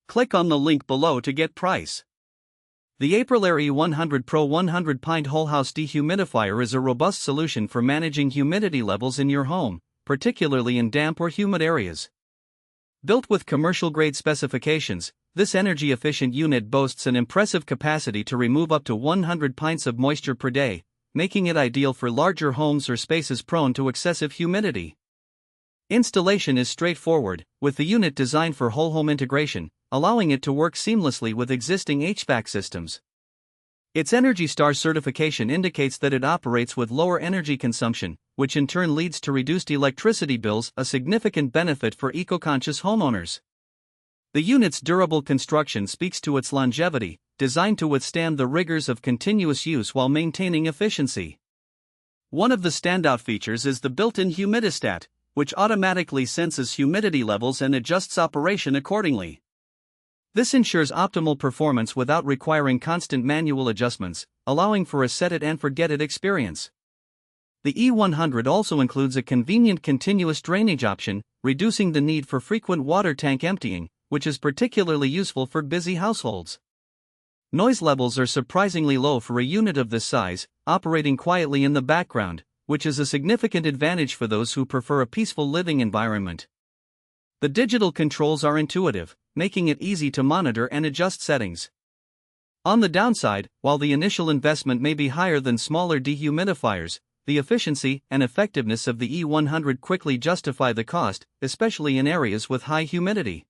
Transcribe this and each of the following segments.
Click on the link below to get price. The AprilAire E100 Pro 100 Pint Whole-House Dehumidifier is a robust solution for managing humidity levels in your home, particularly in damp or humid areas. Built with commercial-grade specifications, this energy-efficient unit boasts an impressive capacity to remove up to 100 pints of moisture per day, making it ideal for larger homes or spaces prone to excessive humidity. Installation is straightforward, with the unit designed for whole-home integration, allowing it to work seamlessly with existing HVAC systems. Its Energy Star certification indicates that it operates with lower energy consumption, which in turn leads to reduced electricity bills, a significant benefit for eco-conscious homeowners. The unit's durable construction speaks to its longevity, designed to withstand the rigors of continuous use while maintaining efficiency. One of the standout features is the built-in humidistat, which automatically senses humidity levels and adjusts operation accordingly. This ensures optimal performance without requiring constant manual adjustments, allowing for a set-it-and-forget-it experience. The E100 also includes a convenient continuous drainage option, reducing the need for frequent water tank emptying, which is particularly useful for busy households. Noise levels are surprisingly low for a unit of this size, operating quietly in the background, which is a significant advantage for those who prefer a peaceful living environment. The digital controls are intuitive, making it easy to monitor and adjust settings. On the downside, while the initial investment may be higher than smaller dehumidifiers, the efficiency and effectiveness of the E100 quickly justify the cost, especially in areas with high humidity.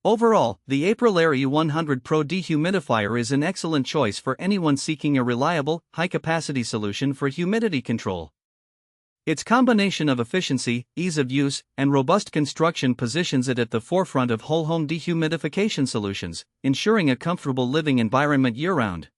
Overall, the AprilAire E100 Pro dehumidifier is an excellent choice for anyone seeking a reliable, high-capacity solution for humidity control. Its combination of efficiency, ease of use, and robust construction positions it at the forefront of whole-home dehumidification solutions, ensuring a comfortable living environment year-round.